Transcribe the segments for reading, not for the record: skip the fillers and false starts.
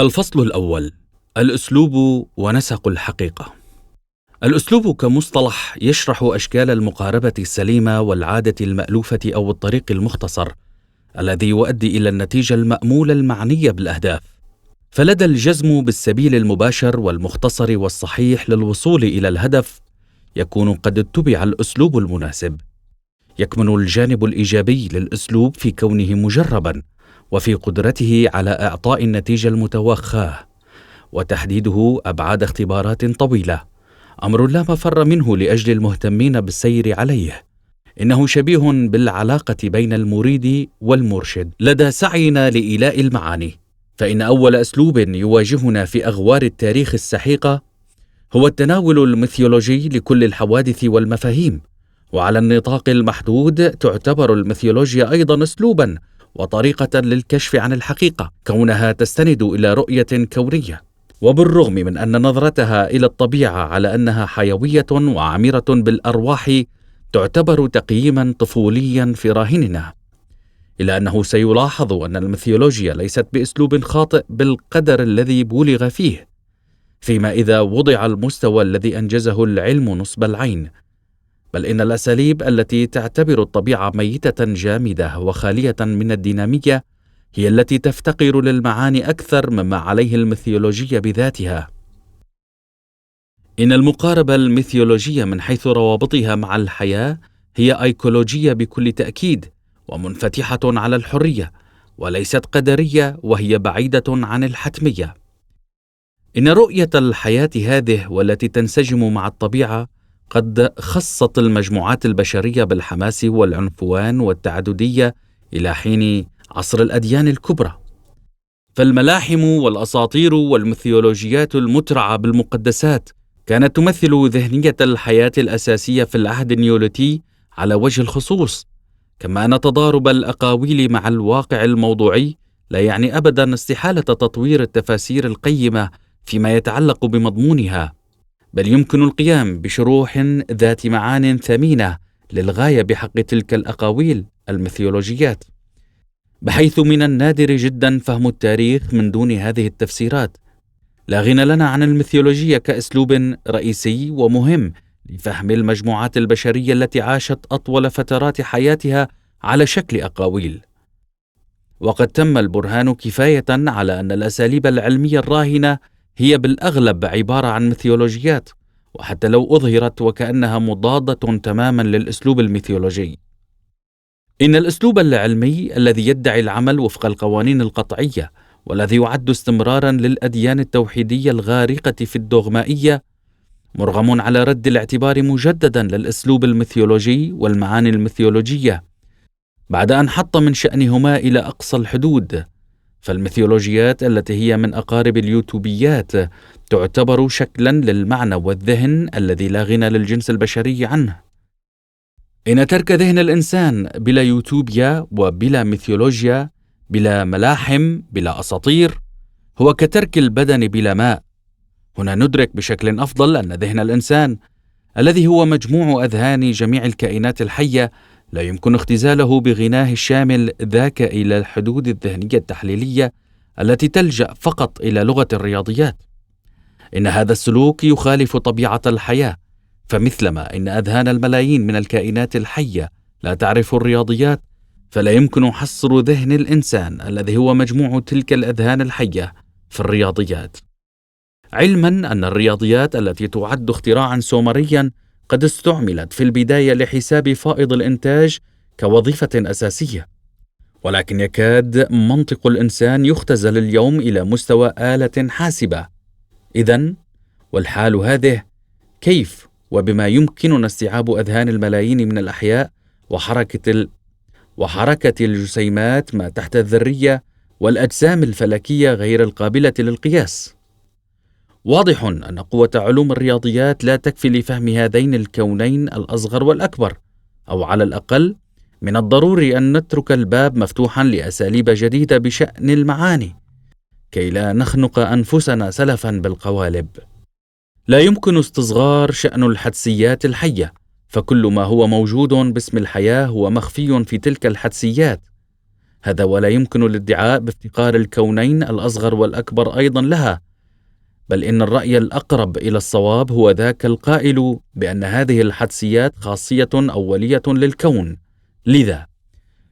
الفصل الأول: الأسلوب ونسق الحقيقة. الأسلوب كمصطلح يشرح أشكال المقاربة السليمة والعادة المألوفة أو الطريق المختصر الذي يؤدي إلى النتيجة المأمولة المعنية بالأهداف. فلدى الجزم بالسبيل المباشر والمختصر والصحيح للوصول إلى الهدف يكون قد اتبع الأسلوب المناسب. يكمن الجانب الإيجابي للأسلوب في كونه مجربا وفي قدرته على إعطاء النتيجة المتوخاة وتحديده أبعاد اختبارات طويلة، أمر لا مفر منه لأجل المهتمين بالسير عليه. إنه شبيه بالعلاقة بين المريد والمرشد لدى سعينا لإيلاء المعاني. فإن أول أسلوب يواجهنا في أغوار التاريخ السحيقة هو التناول الميثولوجي لكل الحوادث والمفاهيم، وعلى النطاق المحدود تعتبر الميثولوجيا أيضا أسلوبا وطريقة للكشف عن الحقيقة، كونها تستند إلى رؤية كونية. وبالرغم من أن نظرتها إلى الطبيعة على أنها حيوية وعامرة بالأرواح تعتبر تقييما طفوليا في راهننا، إلا أنه سيلاحظ أن الميثولوجيا ليست بأسلوب خاطئ بالقدر الذي بولغ فيه، فيما إذا وضع المستوى الذي أنجزه العلم نصب العين، بل إن الأساليب التي تعتبر الطبيعة ميتة جامدة وخالية من الدينامية هي التي تفتقر للمعاني أكثر مما عليه الميثولوجيا بذاتها. إن المقاربة الميثولوجية من حيث روابطها مع الحياة هي أيكولوجية بكل تأكيد، ومنفتحة على الحرية، وليست قدرية وهي بعيدة عن الحتمية. إن رؤية الحياة هذه والتي تنسجم مع الطبيعة قد خصت المجموعات البشرية بالحماس والعنفوان والتعددية إلى حين عصر الأديان الكبرى. فالملاحم والأساطير والميثولوجيات المترعة بالمقدسات كانت تمثل ذهنية الحياة الأساسية في العهد النيوليثي على وجه الخصوص، كما أن تضارب الأقاويل مع الواقع الموضوعي لا يعني أبدا استحالة تطوير التفاسير القيمة فيما يتعلق بمضمونها، بل يمكن القيام بشروح ذات معان ثمينة للغاية بحق تلك الأقاويل الميثولوجيات، بحيث من النادر جدا فهم التاريخ من دون هذه التفسيرات. لا غنى لنا عن الميثولوجيا كأسلوب رئيسي ومهم لفهم المجموعات البشرية التي عاشت أطول فترات حياتها على شكل أقاويل. وقد تم البرهان كفاية على أن الأساليب العلمية الراهنة هي بالأغلب عبارة عن ميثولوجيات، وحتى لو أظهرت وكأنها مضادة تماما للأسلوب الميثولوجي. إن الأسلوب العلمي الذي يدعي العمل وفق القوانين القطعية والذي يعد استمرارا للأديان التوحيدية الغارقة في الدوغمائية مرغم على رد الاعتبار مجددا للأسلوب الميثولوجي والمعاني الميثولوجية بعد أن حط من شأنهما إلى أقصى الحدود. فالميثولوجيات التي هي من أقارب اليوتوبيات تعتبر شكلا للمعنى والذهن الذي لا غنى للجنس البشري عنه. إن ترك ذهن الإنسان بلا يوتوبيا وبلا ميثولوجيا، بلا ملاحم، بلا أساطير، هو كترك البدن بلا ماء. هنا ندرك بشكل أفضل أن ذهن الإنسان الذي هو مجموع أذهان جميع الكائنات الحية لا يمكن اختزاله بغناه الشامل ذاك إلى الحدود الذهنية التحليلية التي تلجأ فقط إلى لغة الرياضيات. إن هذا السلوك يخالف طبيعة الحياة، فمثلما إن أذهان الملايين من الكائنات الحية لا تعرف الرياضيات، فلا يمكن حصر ذهن الإنسان الذي هو مجموع تلك الأذهان الحية في الرياضيات. علما أن الرياضيات التي تعد اختراعا سومريا قد استعملت في البداية لحساب فائض الإنتاج كوظيفة أساسية، ولكن يكاد منطق الإنسان يختزل اليوم إلى مستوى آلة حاسبة. إذن والحال هذه، كيف وبما يمكننا استيعاب أذهان الملايين من الأحياء وحركة الجسيمات ما تحت الذرية والأجسام الفلكية غير القابلة للقياس؟ واضح أن قوة علوم الرياضيات لا تكفي لفهم هذين الكونين الأصغر والأكبر، أو على الأقل من الضروري أن نترك الباب مفتوحا لأساليب جديدة بشأن المعاني كي لا نخنق أنفسنا سلفا بالقوالب. لا يمكن استصغار شأن الحدسيات الحية، فكل ما هو موجود باسم الحياة هو مخفي في تلك الحدسيات، هذا ولا يمكن الادعاء بافتقار الكونين الأصغر والأكبر أيضا لها، بل إن الرأي الأقرب إلى الصواب هو ذاك القائل بأن هذه الحدسيات خاصية أولية للكون. لذا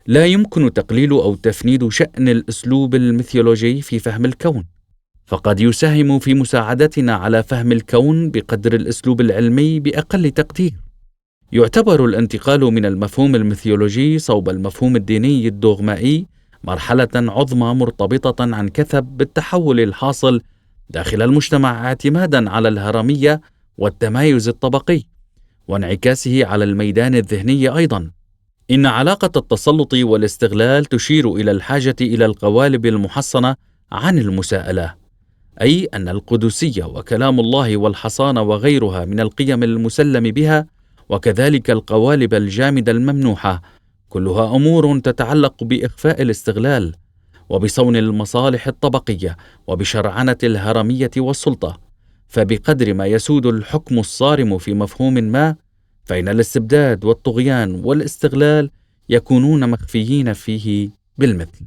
لا يمكن تقليل أو تفنيد شأن الأسلوب الميثولوجي في فهم الكون، فقد يساهم في مساعدتنا على فهم الكون بقدر الأسلوب العلمي بأقل تقدير. يعتبر الانتقال من المفهوم الميثولوجي صوب المفهوم الديني الدوغمائي مرحلة عظمى مرتبطة عن كثب بالتحول الحاصل داخل المجتمع اعتمادا على الهرمية والتمايز الطبقي، وانعكاسه على الميدان الذهني أيضا. إن علاقة التسلط والاستغلال تشير إلى الحاجة إلى القوالب المحصنة عن المساءلة، أي أن القدسية وكلام الله والحصانة وغيرها من القيم المسلم بها، وكذلك القوالب الجامدة الممنوحة، كلها أمور تتعلق بإخفاء الاستغلال وبصون المصالح الطبقية وبشرعنة الهرمية والسلطة. فبقدر ما يسود الحكم الصارم في مفهوم ما، فإن الاستبداد والطغيان والاستغلال يكونون مخفيين فيه بالمثل.